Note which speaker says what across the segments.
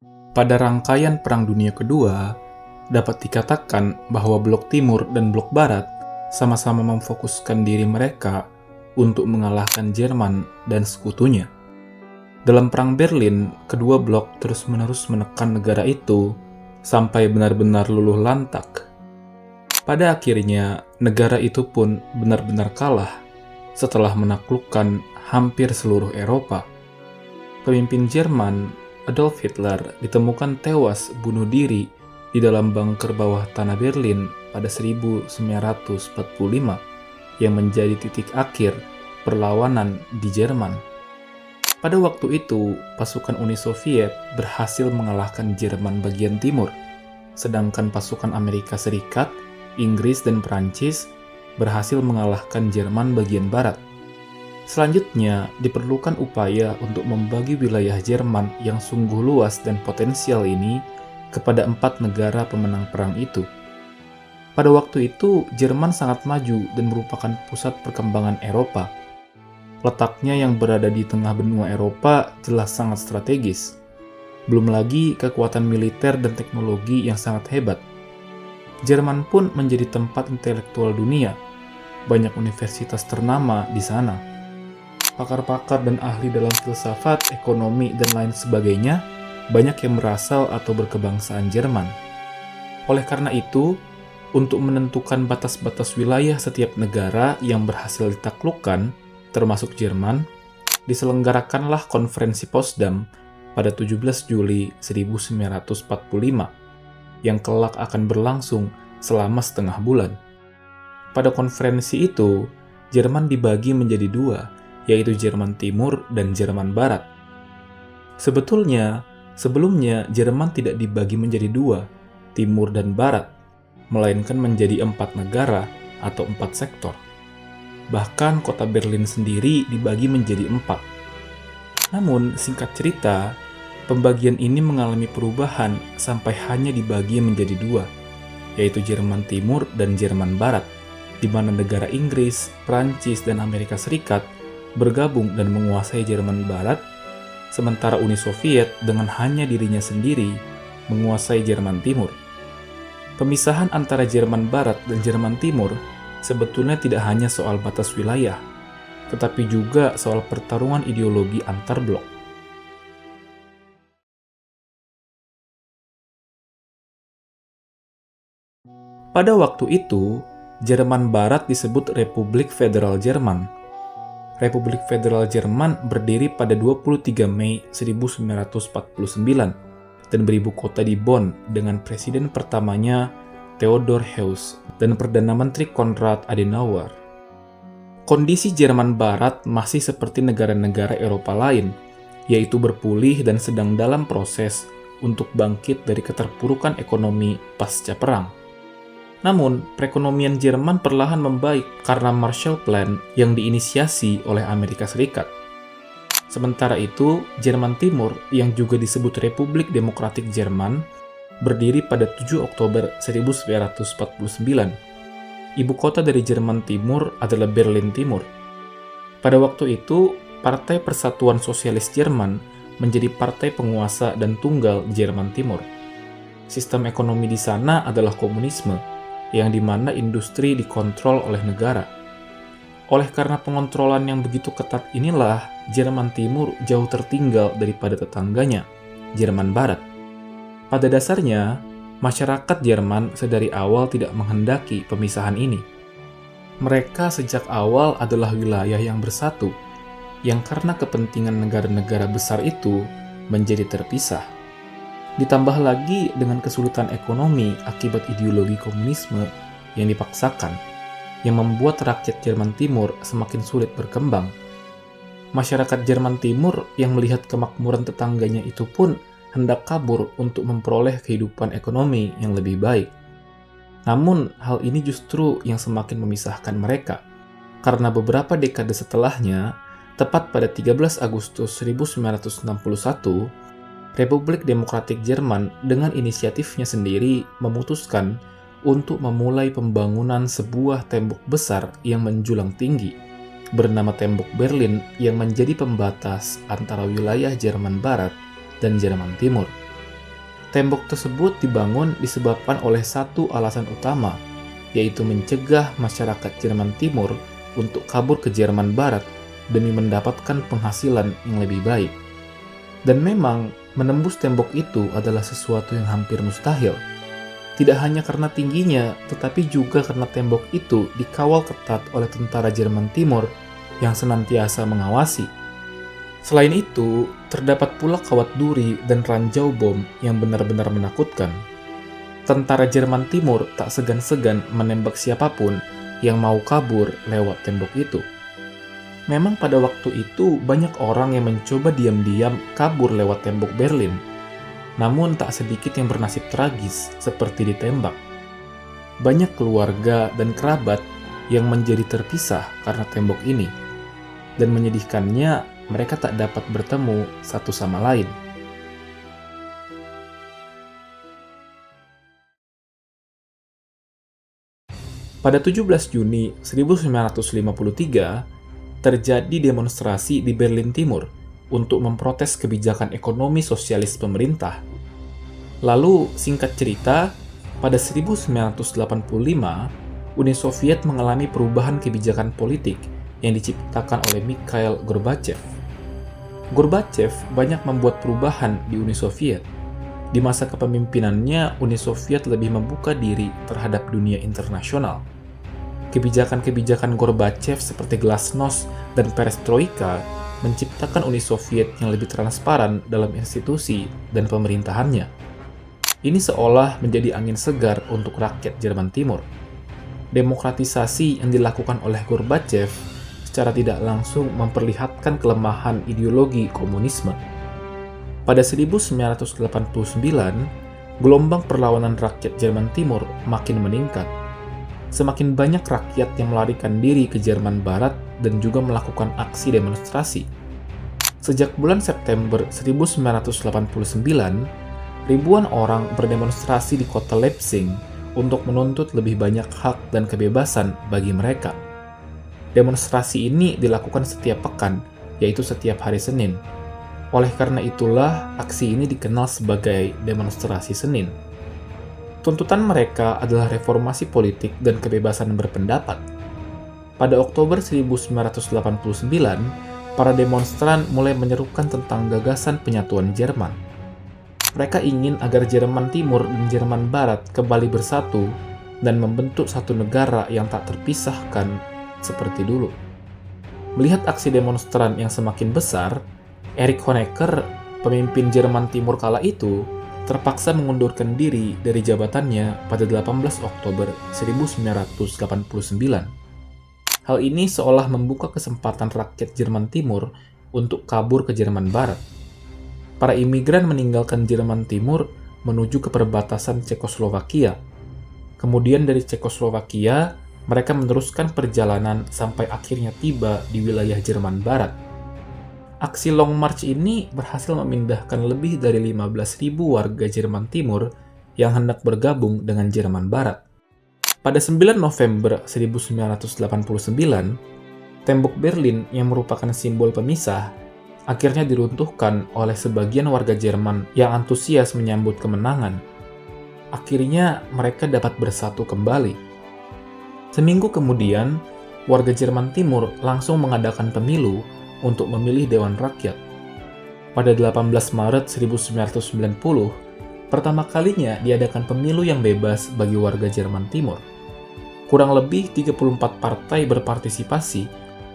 Speaker 1: Pada rangkaian Perang Dunia Kedua, dapat dikatakan bahwa Blok Timur dan Blok Barat sama-sama memfokuskan diri mereka untuk mengalahkan Jerman dan sekutunya. Dalam Perang Berlin, kedua blok terus-menerus menekan negara itu sampai benar-benar luluh lantak. Pada akhirnya, negara itu pun benar-benar kalah setelah menaklukkan hampir seluruh Eropa. Pemimpin Jerman, Adolf Hitler, ditemukan tewas bunuh diri di dalam bunker bawah tanah Berlin pada 1945 yang menjadi titik akhir perlawanan di Jerman. Pada waktu itu, pasukan Uni Soviet berhasil mengalahkan Jerman bagian timur, sedangkan pasukan Amerika Serikat, Inggris, dan Perancis berhasil mengalahkan Jerman bagian barat. Selanjutnya, diperlukan upaya untuk membagi wilayah Jerman yang sungguh luas dan potensial ini kepada 4 negara pemenang perang itu. Pada waktu itu, Jerman sangat maju dan merupakan pusat perkembangan Eropa. Letaknya yang berada di tengah benua Eropa jelas sangat strategis. Belum lagi kekuatan militer dan teknologi yang sangat hebat. Jerman pun menjadi tempat intelektual dunia. Banyak universitas ternama di sana. Pakar-pakar dan ahli dalam filsafat, ekonomi, dan lain sebagainya banyak yang berasal atau berkebangsaan Jerman. Oleh karena itu, untuk menentukan batas-batas wilayah setiap negara yang berhasil ditaklukkan, termasuk Jerman, diselenggarakanlah Konferensi Potsdam pada 17 Juli 1945, yang kelak akan berlangsung selama setengah bulan. Pada konferensi itu, Jerman dibagi menjadi 2, yaitu Jerman Timur dan Jerman Barat. Sebetulnya, sebelumnya Jerman tidak dibagi menjadi 2, Timur dan Barat, melainkan menjadi 4 negara atau 4 sektor. Bahkan kota Berlin sendiri dibagi menjadi 4. Namun, singkat cerita, pembagian ini mengalami perubahan sampai hanya dibagi menjadi 2, yaitu Jerman Timur dan Jerman Barat, di mana negara Inggris, Prancis, dan Amerika Serikat bergabung dan menguasai Jerman Barat, sementara Uni Soviet dengan hanya dirinya sendiri menguasai Jerman Timur. Pemisahan antara Jerman Barat dan Jerman Timur sebetulnya tidak hanya soal batas wilayah, tetapi juga soal pertarungan ideologi antar blok. Pada waktu itu, Jerman Barat disebut Republik Federal Jerman. Republik Federal Jerman berdiri pada 23 Mei 1949 dan beribu kota di Bonn dengan presiden pertamanya Theodor Heuss dan Perdana Menteri Konrad Adenauer. Kondisi Jerman Barat masih seperti negara-negara Eropa lain, yaitu berpulih dan sedang dalam proses untuk bangkit dari keterpurukan ekonomi pasca perang. Namun, perekonomian Jerman perlahan membaik karena Marshall Plan yang diinisiasi oleh Amerika Serikat. Sementara itu, Jerman Timur, yang juga disebut Republik Demokratik Jerman, berdiri pada 7 Oktober 1949. Ibu kota dari Jerman Timur adalah Berlin Timur. Pada waktu itu, Partai Persatuan Sosialis Jerman menjadi partai penguasa dan tunggal di Jerman Timur. Sistem ekonomi di sana adalah komunisme, yang dimana industri dikontrol oleh negara. Oleh karena pengontrolan yang begitu ketat inilah, Jerman Timur jauh tertinggal daripada tetangganya, Jerman Barat. Pada dasarnya, masyarakat Jerman sedari awal tidak menghendaki pemisahan ini. Mereka sejak awal adalah wilayah yang bersatu, yang karena kepentingan negara-negara besar itu menjadi terpisah. Ditambah lagi dengan kesulitan ekonomi akibat ideologi komunisme yang dipaksakan, yang membuat rakyat Jerman Timur semakin sulit berkembang. Masyarakat Jerman Timur yang melihat kemakmuran tetangganya itu pun hendak kabur untuk memperoleh kehidupan ekonomi yang lebih baik. Namun, hal ini justru yang semakin memisahkan mereka, karena beberapa dekade setelahnya, tepat pada 13 Agustus 1961, Republik Demokratik Jerman dengan inisiatifnya sendiri memutuskan untuk memulai pembangunan sebuah tembok besar yang menjulang tinggi, bernama Tembok Berlin, yang menjadi pembatas antara wilayah Jerman Barat dan Jerman Timur. Tembok tersebut dibangun disebabkan oleh satu alasan utama, yaitu mencegah masyarakat Jerman Timur untuk kabur ke Jerman Barat demi mendapatkan penghasilan yang lebih baik. Dan memang, menembus tembok itu adalah sesuatu yang hampir mustahil. Tidak hanya karena tingginya, tetapi juga karena tembok itu dikawal ketat oleh tentara Jerman Timur yang senantiasa mengawasi. Selain itu, terdapat pula kawat duri dan ranjau bom yang benar-benar menakutkan. Tentara Jerman Timur tak segan-segan menembak siapapun yang mau kabur lewat tembok itu. Memang pada waktu itu banyak orang yang mencoba diam-diam kabur lewat tembok Berlin, namun tak sedikit yang bernasib tragis seperti ditembak. Banyak keluarga dan kerabat yang menjadi terpisah karena tembok ini, dan menyedihkannya mereka tak dapat bertemu satu sama lain. Pada 17 Juni 1953, terjadi demonstrasi di Berlin Timur untuk memprotes kebijakan ekonomi sosialis pemerintah. Lalu, singkat cerita, pada 1985, Uni Soviet mengalami perubahan kebijakan politik yang diciptakan oleh Mikhail Gorbachev. Gorbachev banyak membuat perubahan di Uni Soviet. Di masa kepemimpinannya, Uni Soviet lebih membuka diri terhadap dunia internasional. Kebijakan-kebijakan Gorbachev seperti Glasnost dan Perestroika menciptakan Uni Soviet yang lebih transparan dalam institusi dan pemerintahannya. Ini seolah menjadi angin segar untuk rakyat Jerman Timur. Demokratisasi yang dilakukan oleh Gorbachev secara tidak langsung memperlihatkan kelemahan ideologi komunisme. Pada 1989, gelombang perlawanan rakyat Jerman Timur makin meningkat. Semakin banyak rakyat yang melarikan diri ke Jerman Barat dan juga melakukan aksi demonstrasi. Sejak bulan September 1989, ribuan orang berdemonstrasi di kota Leipzig untuk menuntut lebih banyak hak dan kebebasan bagi mereka. Demonstrasi ini dilakukan setiap pekan, yaitu setiap hari Senin. Oleh karena itulah, aksi ini dikenal sebagai demonstrasi Senin. Tuntutan mereka adalah reformasi politik dan kebebasan berpendapat. Pada Oktober 1989, para demonstran mulai menyerukan tentang gagasan penyatuan Jerman. Mereka ingin agar Jerman Timur dan Jerman Barat kembali bersatu dan membentuk satu negara yang tak terpisahkan seperti dulu. Melihat aksi demonstran yang semakin besar, Erich Honecker, pemimpin Jerman Timur kala itu, terpaksa mengundurkan diri dari jabatannya pada 18 Oktober 1989. Hal ini seolah membuka kesempatan rakyat Jerman Timur untuk kabur ke Jerman Barat. Para imigran meninggalkan Jerman Timur menuju ke perbatasan Cekoslowakia. Kemudian dari Cekoslowakia, mereka meneruskan perjalanan sampai akhirnya tiba di wilayah Jerman Barat. Aksi Long March ini berhasil memindahkan lebih dari 15.000 warga Jerman Timur yang hendak bergabung dengan Jerman Barat. Pada 9 November 1989, tembok Berlin yang merupakan simbol pemisah akhirnya diruntuhkan oleh sebagian warga Jerman yang antusias menyambut kemenangan. Akhirnya mereka dapat bersatu kembali. Seminggu kemudian, warga Jerman Timur langsung mengadakan pemilu untuk memilih Dewan Rakyat. Pada 18 Maret 1990, pertama kalinya diadakan pemilu yang bebas bagi warga Jerman Timur. Kurang lebih 34 partai berpartisipasi,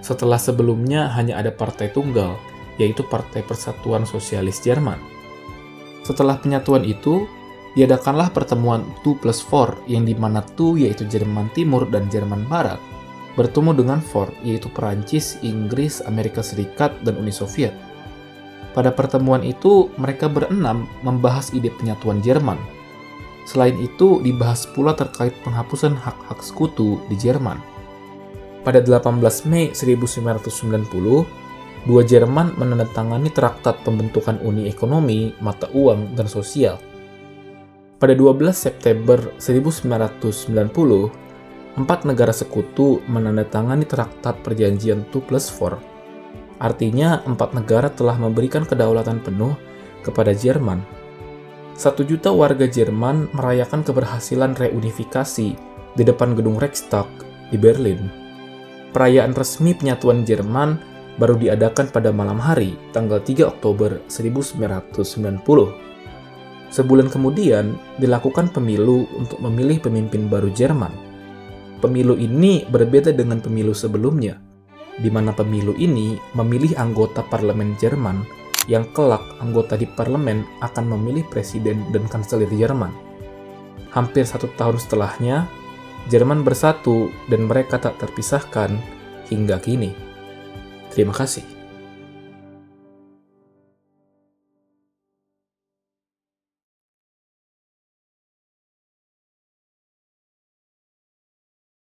Speaker 1: setelah sebelumnya hanya ada partai tunggal, yaitu Partai Persatuan Sosialis Jerman. Setelah penyatuan itu, diadakanlah pertemuan 2+4 yang dimana 2 yaitu Jerman Timur dan Jerman Barat bertemu dengan 4 yaitu Perancis, Inggris, Amerika Serikat, dan Uni Soviet. Pada pertemuan itu mereka berenam membahas ide penyatuan Jerman. Selain itu dibahas pula terkait penghapusan hak-hak sekutu di Jerman. Pada 18 Mei 1990, dua Jerman menandatangani traktat pembentukan Uni Ekonomi, Mata Uang, dan Sosial. Pada 12 September 1990, 4 negara sekutu menandatangani traktat perjanjian 2+4. Artinya, 4 negara telah memberikan kedaulatan penuh kepada Jerman. 1 juta warga Jerman merayakan keberhasilan reunifikasi di depan gedung Reichstag di Berlin. Perayaan resmi penyatuan Jerman baru diadakan pada malam hari, tanggal 3 Oktober 1990. Sebulan kemudian, dilakukan pemilu untuk memilih pemimpin baru Jerman. Pemilu ini berbeda dengan pemilu sebelumnya, di mana pemilu ini memilih anggota parlemen Jerman yang kelak anggota di parlemen akan memilih presiden dan kanselir Jerman. Hampir 1 tahun setelahnya, Jerman bersatu dan mereka tak terpisahkan hingga kini. Terima kasih.